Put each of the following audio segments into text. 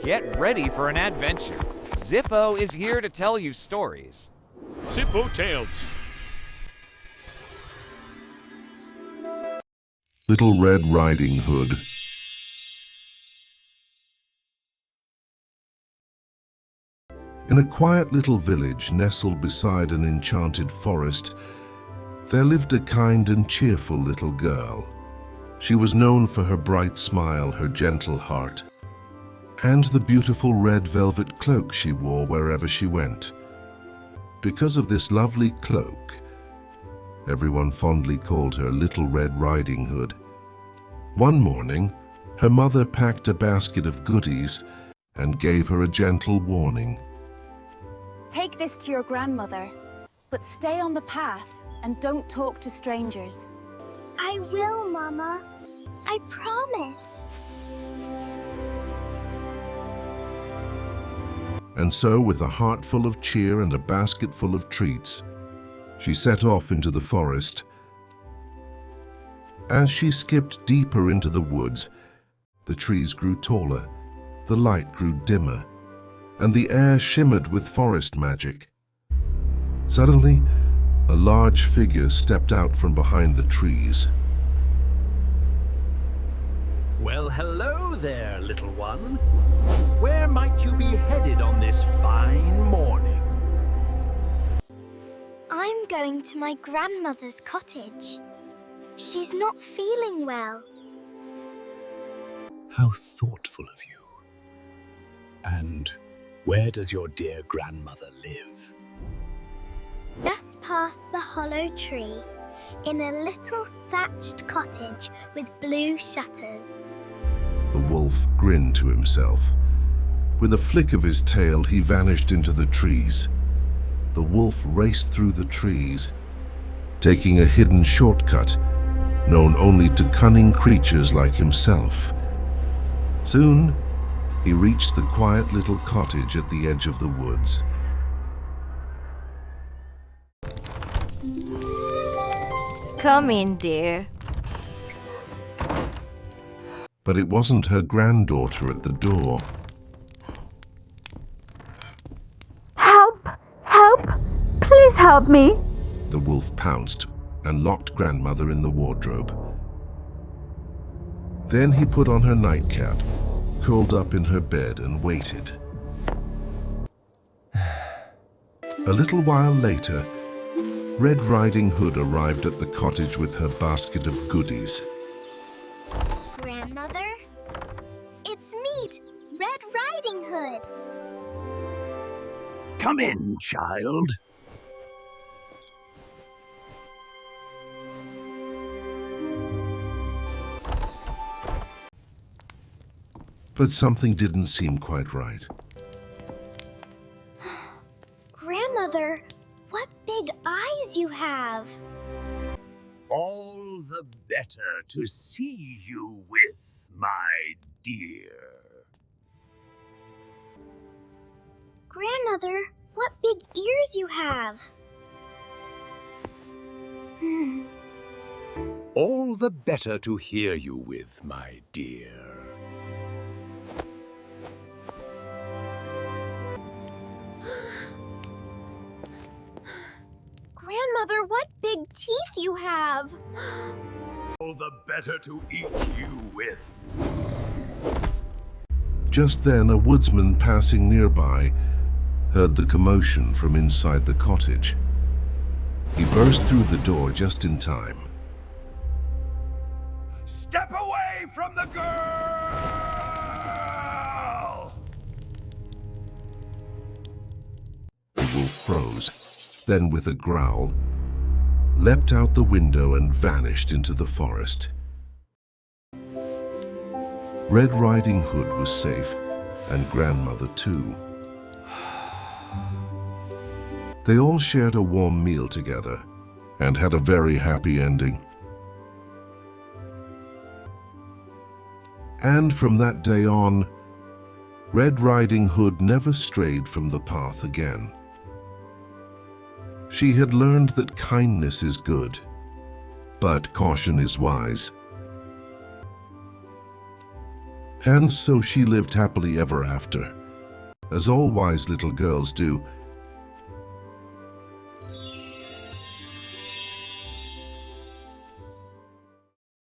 Get ready for an adventure. Zippo is here to tell you stories. ZIPPO Tales. Little Red Riding Hood. In a quiet little village nestled beside an enchanted forest, there lived a kind and cheerful little girl. She was known for her bright smile, her gentle heart, and the beautiful red velvet cloak she wore wherever she went. Because of this lovely cloak, everyone fondly called her Little Red Riding Hood. One morning, her mother packed a basket of goodies and gave her a gentle warning. Take this to your grandmother, but stay on the path and don't talk to strangers. I will, Mama. I promise. And so, with a heart full of cheer and a basket full of treats, she set off into the forest. As she skipped deeper into the woods, the trees grew taller, the light grew dimmer, and the air shimmered with forest magic. Suddenly, a large figure stepped out from behind the trees. Well, hello there, little one. Where might you be headed on this fine morning? I'm going to my grandmother's cottage. She's not feeling well. How thoughtful of you. And where does your dear grandmother live? Just past the hollow tree, in a little thatched cottage with blue shutters. The wolf grinned to himself. With a flick of his tail, he vanished into the trees. The wolf raced through the trees, taking a hidden shortcut known only to cunning creatures like himself. Soon, he reached the quiet little cottage at the edge of the woods. Come in, dear. But it wasn't her granddaughter at the door. Help! Help! Please help me! The wolf pounced and locked grandmother in the wardrobe. Then he put on her nightcap, curled up in her bed and waited. A little while later, Red Riding Hood arrived at the cottage with her basket of goodies. Grandmother? It's me, Red Riding Hood. Come in, child. But something didn't seem quite right. Grandmother, what big eyes you have. All the better to see you with, my dear. Grandmother, what big ears you have. All the better to hear you with, my dear. Grandmother, what big teeth you have. All the better to eat you with. Just then, a woodsman passing nearby heard the commotion from inside the cottage. He burst through the door just in time. Step away from the girl! The wolf froze, then with a growl, leapt out the window and vanished into the forest. Red Riding Hood was safe, and grandmother too. They all shared a warm meal together and had a very happy ending. And from that day on, Red Riding Hood never strayed from the path again. She had learned that kindness is good, but caution is wise. And so she lived happily ever after, as all wise little girls do.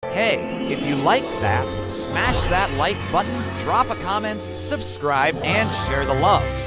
Hey, if you liked that, smash that like button, drop a comment, subscribe, and share the love.